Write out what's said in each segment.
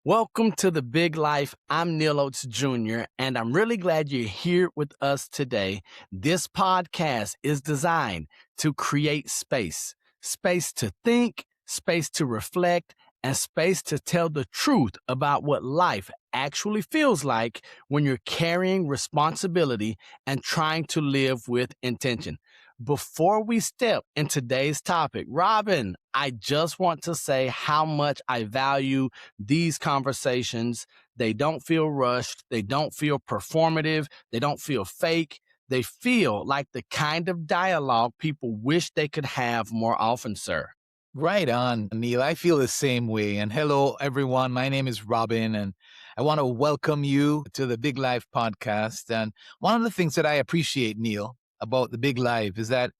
Welcome to The Big Life. I'm Neal Oates Jr., and I'm really glad you're here with us today. This podcast is designed to create space to think, space to reflect, and space to tell the truth about what life actually feels like when you're carrying responsibility and trying to live with intention. Before we step in today's topic, Robin, I just want to say how much I value these conversations. They don't feel rushed. They don't feel performative. They don't feel fake. They feel like the kind of dialogue people wish they could have more often, sir. Right on, Neil. I feel the same way. And hello, everyone. My name is Robin, and I want to welcome you to the Big Life podcast. And one of the things that I appreciate, Neil, about the Big Life is that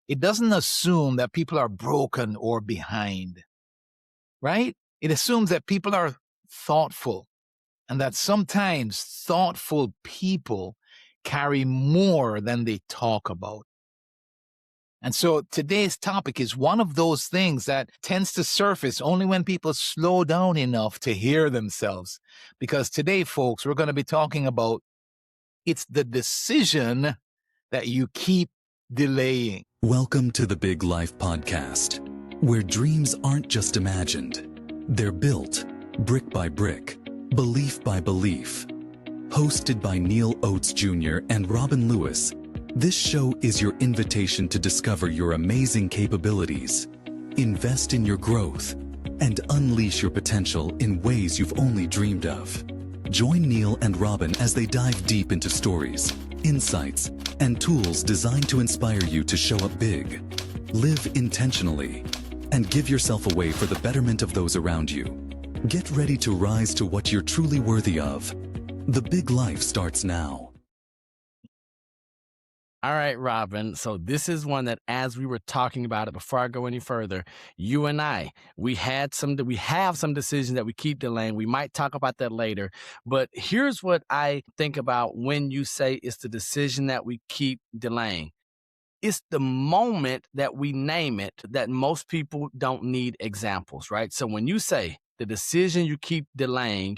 it doesn't assume that people are broken or behind, right? It assumes that people are thoughtful and that sometimes thoughtful people carry more than they talk about. And so today's topic is one of those things that tends to surface only when people slow down enough to hear themselves. Because today, folks, we're going to be talking about it's the decision that you keep delaying. Welcome to the Big Life podcast, where dreams aren't just imagined. They're built brick by brick, belief by belief. Hosted by Neal Oates Jr. and Robin Lewis, this show is your invitation to discover your amazing capabilities, invest in your growth, and unleash your potential in ways you've only dreamed of. Join Neal and Robin as they dive deep into stories, insights, and tools designed to inspire you to show up big, live intentionally, and give yourself away for the betterment of those around you. Get ready to rise to what you're truly worthy of. The Big Life starts now. All right, Robin. So this is one that, as we were talking about it, before I go any further, you and I, we have some decisions that we keep delaying. We might talk about that later. But here's what I think about when you say it's the decision that we keep delaying. It's the moment that we name it that most people don't need examples, right? So when you say the decision you keep delaying,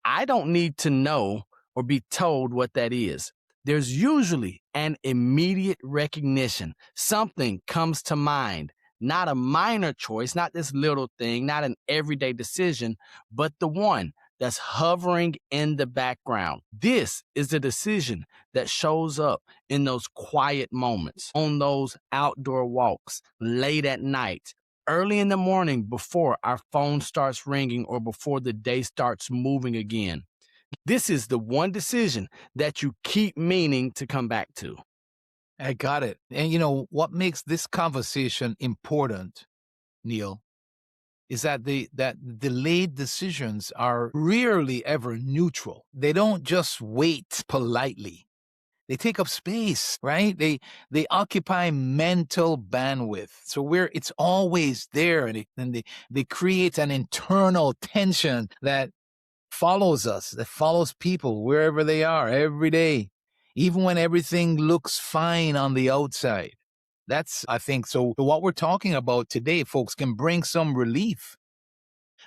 I don't need to know or be told what that is. There's usually an immediate recognition. Something comes to mind, not a minor choice, not this little thing, not an everyday decision, but the one that's hovering in the background. This is the decision that shows up in those quiet moments, on those outdoor walks, late at night, early in the morning before our phone starts ringing or before the day starts moving again. This is the one decision that you keep meaning to come back to. I got it. And you know, what makes this conversation important, Neil, is that delayed decisions are rarely ever neutral. They don't just wait politely. They take up space, right? They occupy mental bandwidth. So it's always there, and they create an internal tension that follows us, that follows people wherever they are every day, even when everything looks fine on the outside. That's, I think, so what we're talking about today, folks, can bring some relief.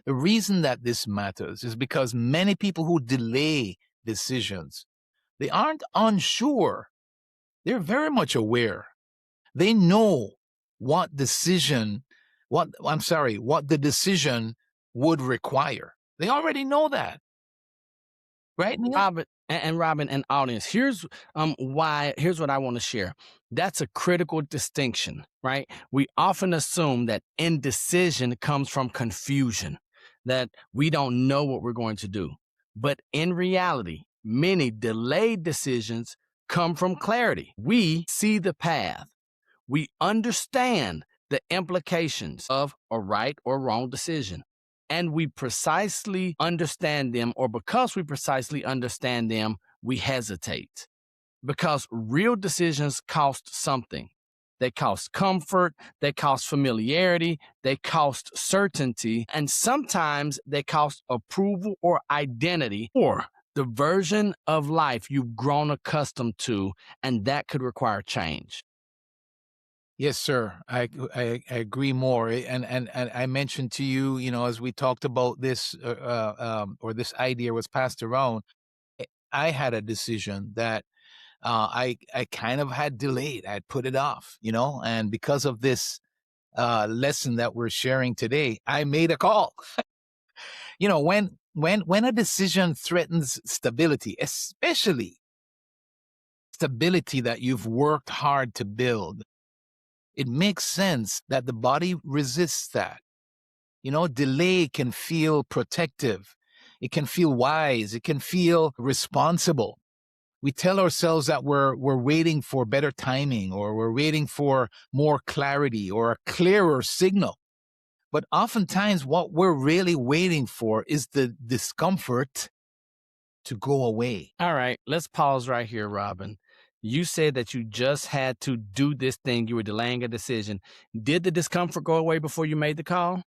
The reason that this matters is because many people who delay decisions, they aren't unsure. They're very much aware. They know what the decision would require. They already know that. Right, Neil? Robin and audience, here's what I want to share. That's a critical distinction, right? We often assume that indecision comes from confusion, that we don't know what we're going to do. But in reality, many delayed decisions come from clarity. We see the path. We understand the implications of a right or wrong decision. And we precisely understand them, or because we precisely understand them, we hesitate. Because real decisions cost something. They cost comfort, they cost familiarity, they cost certainty, and sometimes they cost approval or identity, or the version of life you've grown accustomed to, and that could require change. Yes, sir. I agree more. And I mentioned to you, as we talked about this, or this idea was passed around, I had a decision that I kind of had delayed. I had put it off, and because of this lesson that we're sharing today, I made a call. When a decision threatens stability, especially stability that you've worked hard to build, it makes sense that the body resists that. Delay can feel protective. It can feel wise. It can feel responsible. We tell ourselves that we're waiting for better timing, or we're waiting for more clarity or a clearer signal. But oftentimes what we're really waiting for is the discomfort to go away. All right, let's pause right here, Robin. You said that you just had to do this thing. You were delaying a decision. Did the discomfort go away before you made the call?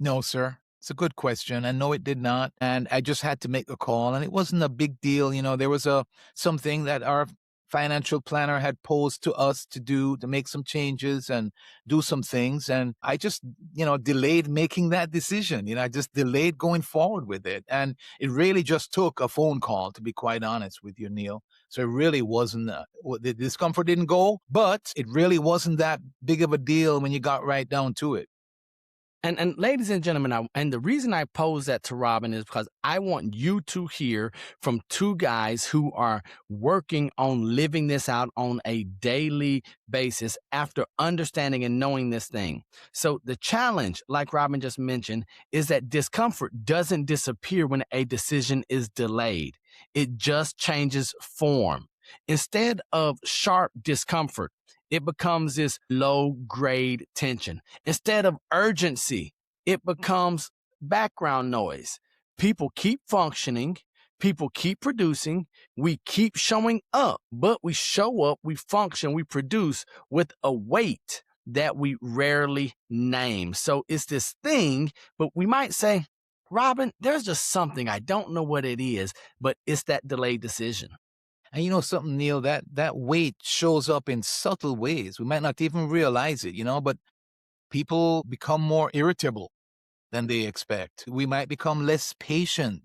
No, sir. It's a good question. I know it did not. And I just had to make a call, and it wasn't a big deal. There was something that our financial planner had posed to us to do, to make some changes and do some things. And I just, delayed making that decision. I just delayed going forward with it. And it really just took a phone call, to be quite honest with you, Neil. So it really wasn't, the discomfort didn't go, but it really wasn't that big of a deal when you got right down to it. And ladies and gentlemen, and the reason I pose that to Robin is because I want you to hear from two guys who are working on living this out on a daily basis after understanding and knowing this thing. So the challenge, like Robin just mentioned, is that discomfort doesn't disappear when a decision is delayed. It just changes form. Instead of sharp discomfort, it becomes this low grade tension. Instead of urgency, it becomes background noise. People keep functioning, people keep producing, we keep showing up, but we show up, we function, we produce with a weight that we rarely name. So it's this thing, but we might say, Robin, there's just something, I don't know what it is, but it's that delayed decision. And you know something, Neil, that weight shows up in subtle ways. We might not even realize it, but people become more irritable than they expect. We might become less patient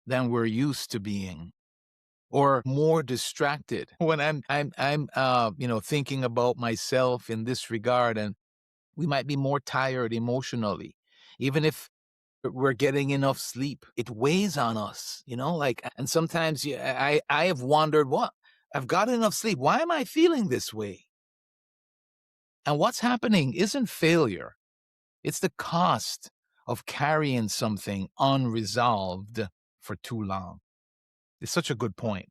than we're used to being, or more distracted. When I'm thinking about myself in this regard, and we might be more tired emotionally, even if we're getting enough sleep. It weighs on us, and sometimes I have wondered, what? I've got enough sleep. Why am I feeling this way? And what's happening isn't failure. It's the cost of carrying something unresolved for too long. It's such a good point.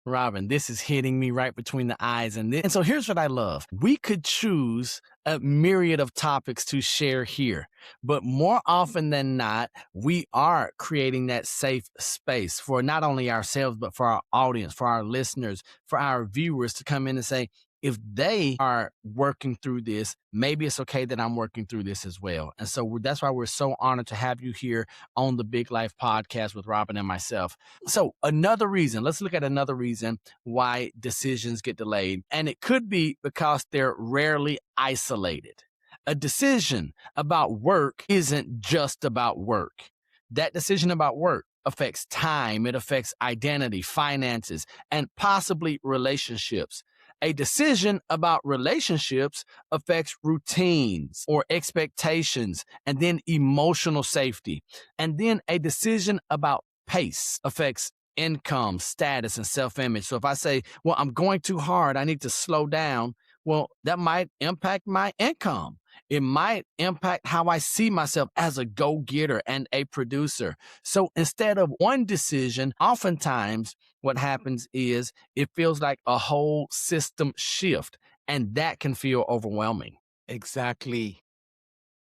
Robin, this is hitting me right between the eyes. And so here's what I love. We could choose a myriad of topics to share here, but more often than not, we are creating that safe space for not only ourselves, but for our audience, for our listeners, for our viewers to come in and say, if they are working through this, maybe it's okay that I'm working through this as well. And so that's why we're so honored to have you here on the Big Life Podcast with Robin and myself. So another reason, let's look at another reason why decisions get delayed. And it could be because they're rarely isolated. A decision about work isn't just about work. That decision about work affects time, it affects identity, finances, and possibly relationships. A decision about relationships affects routines or expectations, and then emotional safety. And then a decision about pace affects income, status, and self-image. So if I say, well, I'm going too hard, I need to slow down, well, that might impact my income. It might impact how I see myself as a go-getter and a producer. So instead of one decision, oftentimes what happens is it feels like a whole system shift, and that can feel overwhelming. Exactly.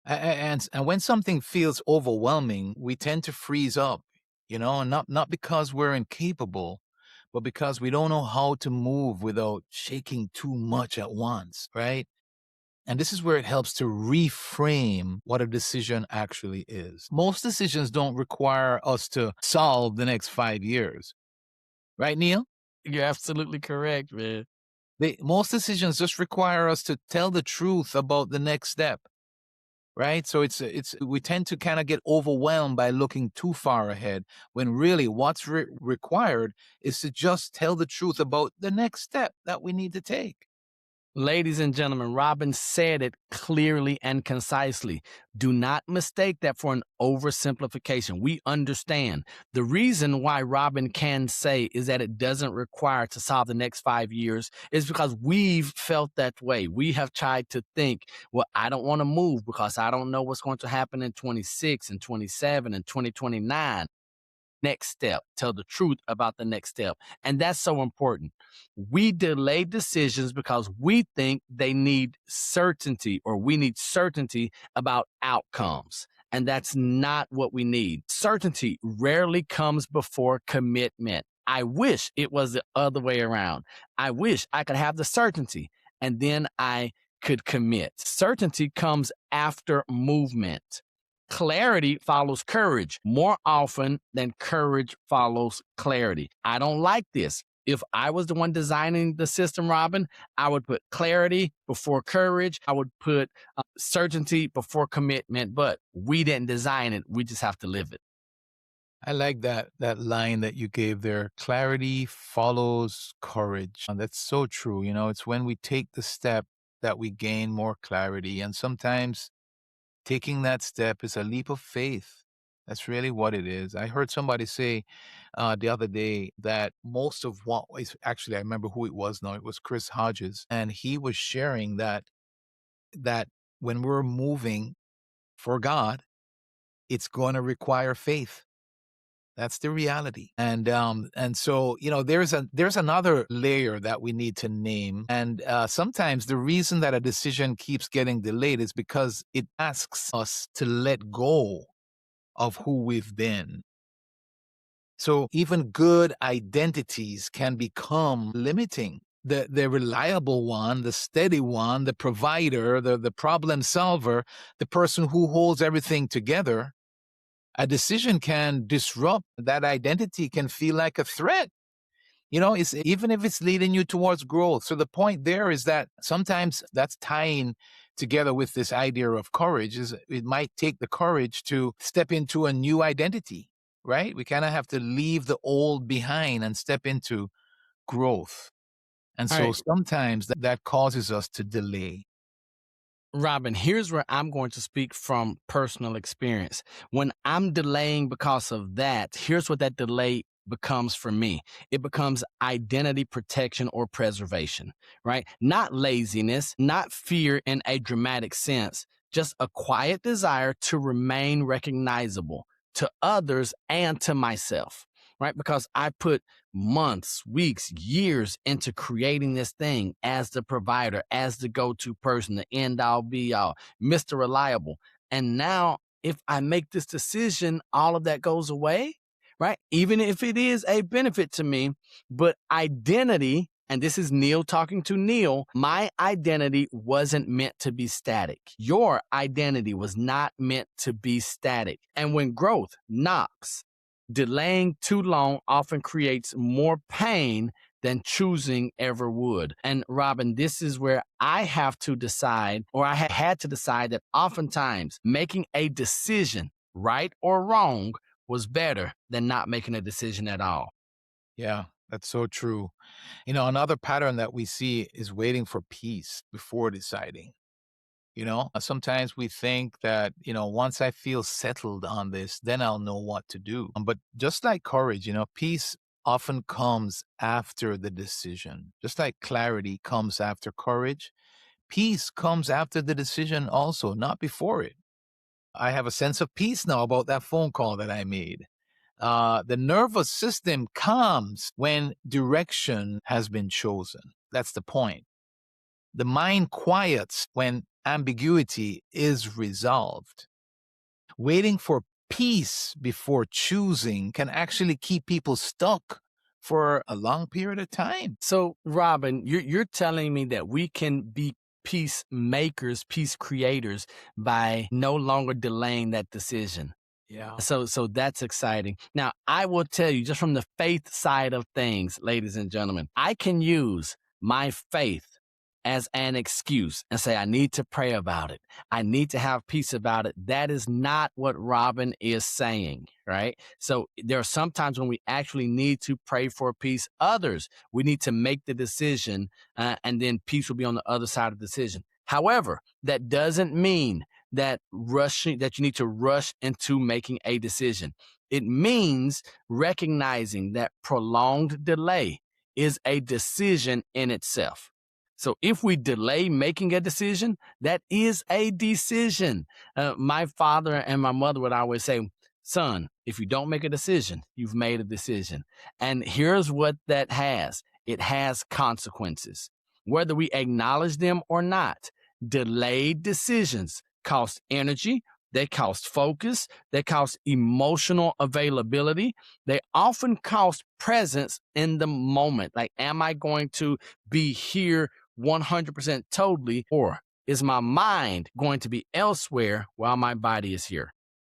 And when something feels overwhelming, we tend to freeze up, and not because we're incapable, but because we don't know how to move without shaking too much at once, right? And this is where it helps to reframe what a decision actually is. Most decisions don't require us to solve the next 5 years. Right, Neil? You're absolutely correct, man. Most decisions just require us to tell the truth about the next step, right? So we tend to kind of get overwhelmed by looking too far ahead when really what's required is to just tell the truth about the next step that we need to take. Ladies and gentlemen, Robin said it clearly and concisely. Do not mistake that for an oversimplification. We understand. The reason why Robin can say is that it doesn't require to solve the next 5 years is because we've felt that way. We have tried to think, well, I don't want to move because I don't know what's going to happen in 26 and 27 and 2029. Next step. Tell the truth about the next step. And that's so important. We delay decisions because we think they need certainty, or we need certainty about outcomes. And that's not what we need. Certainty rarely comes before commitment. I wish it was the other way around. I wish I could have the certainty and then I could commit. Certainty comes after movement. Clarity follows courage more often than courage follows clarity. I don't like this. If I was the one designing the system, Robin, I would put clarity before courage. I would put certainty before commitment, but we didn't design it. We just have to live it. I like that line that you gave there. Clarity follows courage. And that's so true. You know, it's when we take the step that we gain more clarity. And sometimes taking that step is a leap of faith. That's really what it is. I heard somebody say the other day that most of what is actually, I remember who it was now. It was Chris Hodges, and he was sharing that when we're moving for God, it's going to require faith. That's the reality. And so, you know, there's another layer that we need to name. And sometimes the reason that a decision keeps getting delayed is because it asks us to let go of who we've been. So even good identities can become limiting. The reliable one, the steady one, the provider, the problem solver, the person who holds everything together. A decision can disrupt that identity, can feel like a threat. You know, it's even if it's leading you towards growth. So the point there is that sometimes that's tying together with this idea of courage is it might take the courage to step into a new identity, right? We kind of have to leave the old behind and step into growth. And All so right, sometimes that causes us to delay. Robin, here's where I'm going to speak from personal experience. When I'm delaying because of that, here's what that delay becomes for me. It becomes identity protection or preservation, right? Not laziness, not fear in a dramatic sense, just a quiet desire to remain recognizable to others and to myself, right? Because I put months, weeks, years into creating this thing as the provider, as the go-to person, the end all be all, Mr. Reliable. And now if I make this decision, all of that goes away, right? Even if it is a benefit to me, but identity, and this is Neal talking to Neal, my identity wasn't meant to be static. Your identity was not meant to be static. And when growth knocks, delaying too long often creates more pain than choosing ever would. And Robin, this is where I have to decide, or I had to decide that oftentimes making a decision, right or wrong, was better than not making a decision at all. Yeah, that's so true. You know, another pattern that we see is waiting for peace before deciding. You know, sometimes we think that, you know, once I feel settled on this, then I'll know what to do. But just like courage, you know, peace often comes after the decision. Just like clarity comes after courage, peace comes after the decision also, not before it. I have a sense of peace now about that phone call that I made. The nervous system calms when direction has been chosen. That's the point. The mind quiets when ambiguity is resolved. Waiting for peace before choosing can actually keep people stuck for a long period of time. So, Robin, you're telling me that we can be peacemakers, peace creators by no longer delaying that decision. Yeah. So that's exciting. Now, I will tell you, just from the faith side of things, ladies and gentlemen, I can use my faith as an excuse and say, I need to pray about it. I need to have peace about it. That is not what Robin is saying, right? So there are some times when we actually need to pray for peace. Others, we need to make the decision and then peace will be on the other side of the decision. However, that doesn't mean that you need to rush into making a decision. It means recognizing that prolonged delay is a decision in itself. So if we delay making a decision, that is a decision. My father and my mother would always say, son, if you don't make a decision, you've made a decision. And here's what that has. It has consequences. Whether we acknowledge them or not, delayed decisions cost energy, they cost focus, they cost emotional availability, they often cost presence in the moment. Like, am I going to be here 100% totally, or is my mind going to be elsewhere while my body is here?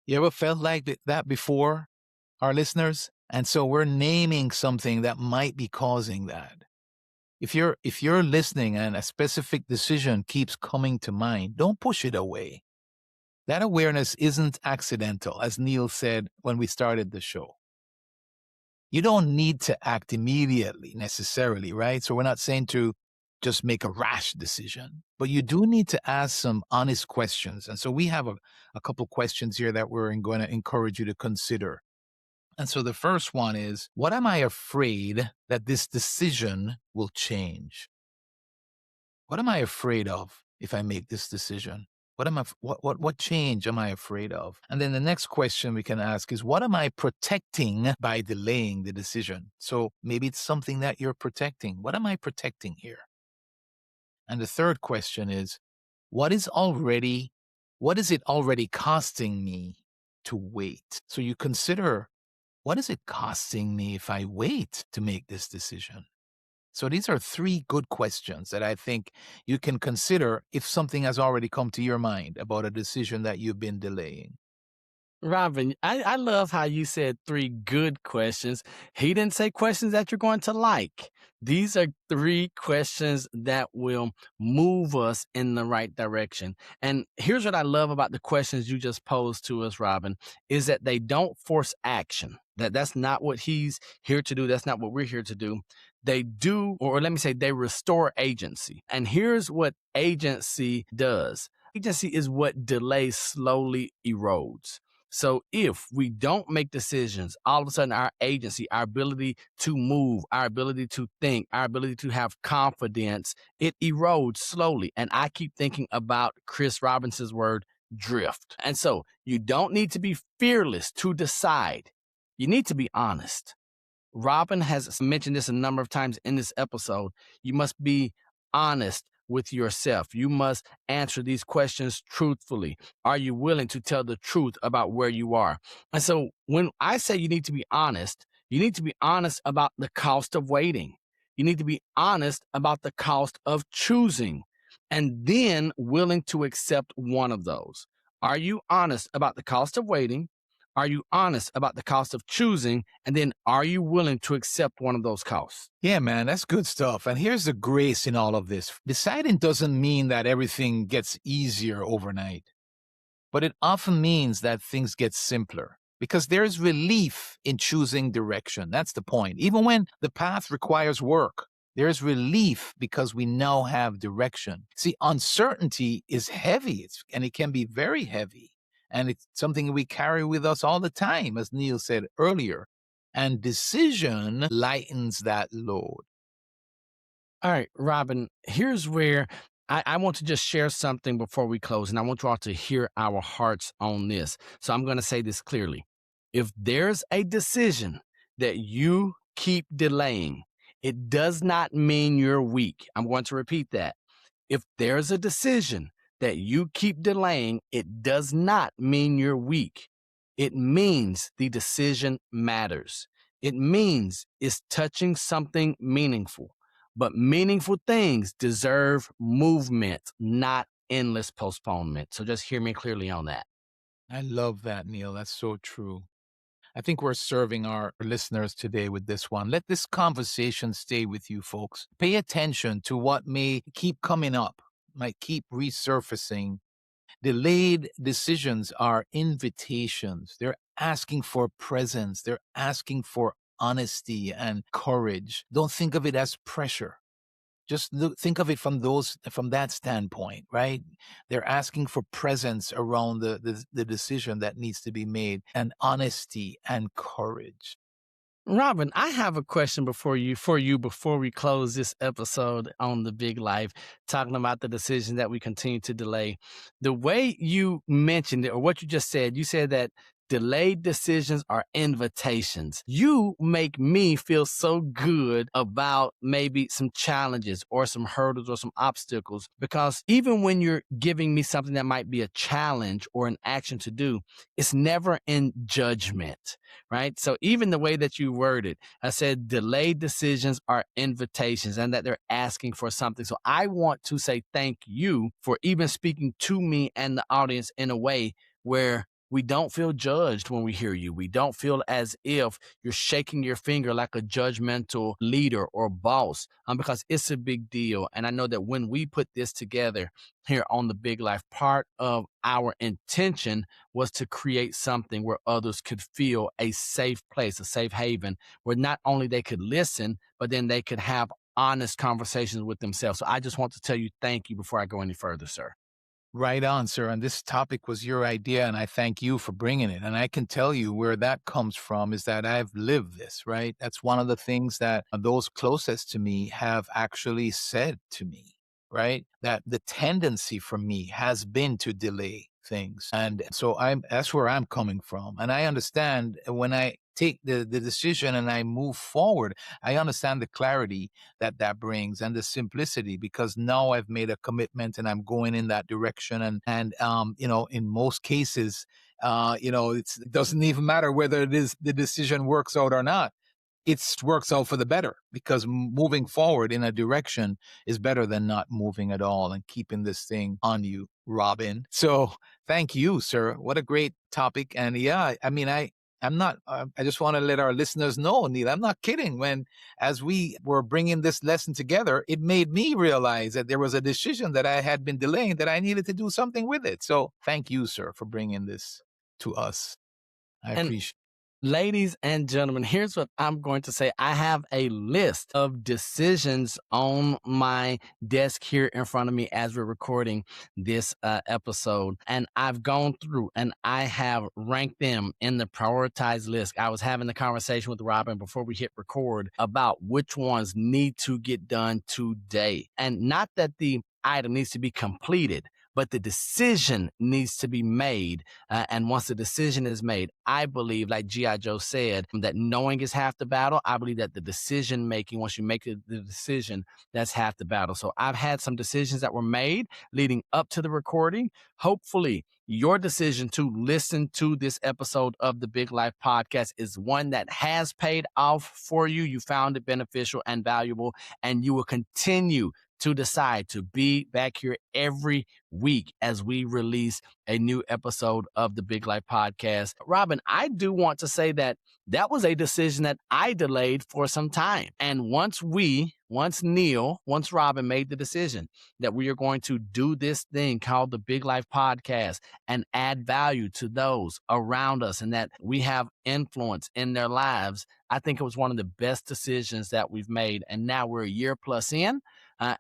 You ever felt like that before, our listeners? And so we're naming something that might be causing that. If you're listening and a specific decision keeps coming to mind, don't push it away. That awareness isn't accidental, as Neal said when we started the show. You don't need to act immediately necessarily, right? So we're not saying to just make a rash decision, but you do need to ask some honest questions. And so we have a couple questions here that we're going to encourage you to consider. And so the first one is, what am I afraid that this decision will change? What am I afraid of if I make this decision? What change am I afraid of? And then the next question we can ask is, what am I protecting by delaying the decision? So maybe it's something that you're protecting. What am I protecting here? And the third question is, what is it already costing me to wait? So you consider, what is it costing me if I wait to make this decision? So these are three good questions that I think you can consider if something has already come to your mind about a decision that you've been delaying. Robin, I love how you said three good questions. He didn't say questions that you're going to like. These are three questions that will move us in the right direction. And here's what I love about the questions you just posed to us, Robin, is that they don't force action. That's not what he's here to do. That's not what we're here to do. They do, or let me say, they restore agency. And here's what agency does. Agency is what delay slowly erodes. So if we don't make decisions, all of a sudden our agency, our ability to move, our ability to think, our ability to have confidence, it erodes slowly. And I keep thinking about Chris Robinson's word, drift. And so you don't need to be fearless to decide. You need to be honest. Robin has mentioned this a number of times in this episode. You must be honest with yourself. You must answer these questions truthfully. Are you willing to tell the truth about where you are? And so when I say you need to be honest about the cost of waiting. You need to be honest about the cost of choosing, and then willing to accept one of those. Are you honest about the cost of waiting? Are you honest about the cost of choosing? And then are you willing to accept one of those costs? Yeah, man, that's good stuff. And here's the grace in all of this. Deciding doesn't mean that everything gets easier overnight, but it often means that things get simpler because there's relief in choosing direction. That's the point. Even when the path requires work, there's relief because we now have direction. See, uncertainty is heavy, and it can be very heavy. And it's something we carry with us all the time, as Neal said earlier. And decision lightens that load. All right, Robin, here's where I want to just share something before we close, and I want you all to hear our hearts on this. So I'm going to say this clearly. If there's a decision that you keep delaying, it does not mean you're weak. I'm going to repeat that. If there's a decision that you keep delaying, it does not mean you're weak. It means the decision matters. It means it's touching something meaningful. But meaningful things deserve movement, not endless postponement. So just hear me clearly on that. I love that, Neal. That's so true. I think we're serving our listeners today with this one. Let this conversation stay with you, folks. Pay attention to what may keep coming up, might keep resurfacing. Delayed decisions are invitations. They're asking for presence. They're asking for honesty and courage. Don't think of it as pressure. Just think of it from that standpoint, right? They're asking for presence around the decision that needs to be made, and honesty and courage. Robin, I have a question before we close this episode on The Big Life, talking about the decision that we continue to delay. The way you mentioned it, or what you just said, you said that delayed decisions are invitations. You make me feel so good about maybe some challenges or some hurdles or some obstacles, because even when you're giving me something that might be a challenge or an action to do, it's never in judgment, right? So even the way that you worded, I said delayed decisions are invitations and that they're asking for something. So I want to say thank you for even speaking to me and the audience in a way where we don't feel judged when we hear you. We don't feel as if you're shaking your finger like a judgmental leader or boss, because it's a big deal. And I know that when we put this together here on The Big Life, part of our intention was to create something where others could feel a safe place, a safe haven, where not only they could listen, but then they could have honest conversations with themselves. So I just want to tell you thank you before I go any further, sir. Right on, sir. And this topic was your idea, and I thank you for bringing it. And I can tell you where that comes from is that I've lived this, right? That's one of the things that those closest to me have actually said to me, right? That the tendency for me has been to delay things. And so that's where I'm coming from. And I understand when I take the decision and I move forward, I understand the clarity that brings and the simplicity, because now I've made a commitment and I'm going in that direction. And in most cases, it doesn't even matter whether the decision works out or not. It works out for the better, because moving forward in a direction is better than not moving at all and keeping this thing on you, Robin. So thank you, sir. What a great topic. And yeah, I mean, I'm not, I just want to let our listeners know, Neal, I'm not kidding. As we were bringing this lesson together, it made me realize that there was a decision that I had been delaying, that I needed to do something with it. So thank you, sir, for bringing this to us. I appreciate it. Ladies and gentlemen, here's what I'm going to say. I have a list of decisions on my desk here in front of me as we're recording this episode. And I've gone through and I have ranked them in the prioritized list. I was having the conversation with Robin before we hit record about which ones need to get done today. And not that the item needs to be completed, but the decision needs to be made. And once the decision is made, I believe, like G.I. Joe said, that knowing is half the battle. I believe that the decision making, once you make the decision, that's half the battle. So I've had some decisions that were made leading up to the recording. Hopefully, your decision to listen to this episode of the Big Life Podcast is one that has paid off for you. You found it beneficial and valuable, and you will continue to decide to be back here every week as we release a new episode of the Big Life Podcast. Robin, I do want to say that was a decision that I delayed for some time. And once Robin made the decision that we are going to do this thing called the Big Life Podcast and add value to those around us and that we have influence in their lives, I think it was one of the best decisions that we've made. And now we're a year plus in.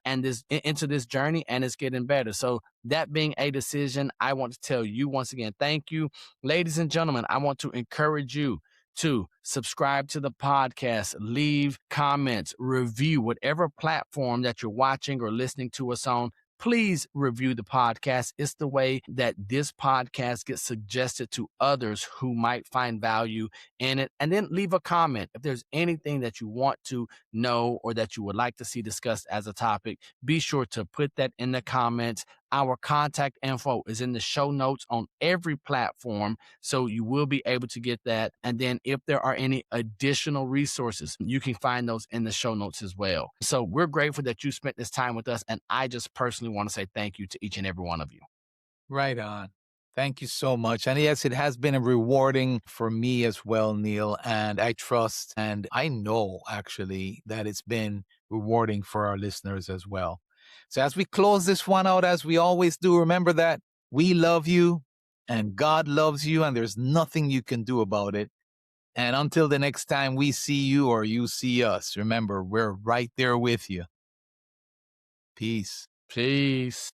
Into this journey, and it's getting better. So that being a decision, I want to tell you once again, thank you. Ladies and gentlemen, I want to encourage you to subscribe to the podcast, leave comments, review whatever platform that you're watching or listening to us on. Please review the podcast. It's the way that this podcast gets suggested to others who might find value in it. And then leave a comment. If there's anything that you want to know or that you would like to see discussed as a topic, be sure to put that in the comments. Our contact info is in the show notes on every platform, so you will be able to get that. And then if there are any additional resources, you can find those in the show notes as well. So we're grateful that you spent this time with us, and I just personally want to say thank you to each and every one of you. Right on. Thank you so much. And yes, it has been rewarding for me as well, Neal. And I trust and I know actually that it's been rewarding for our listeners as well. So as we close this one out, as we always do, remember that we love you and God loves you, and there's nothing you can do about it. And until the next time we see you or you see us, remember, we're right there with you. Peace. Peace.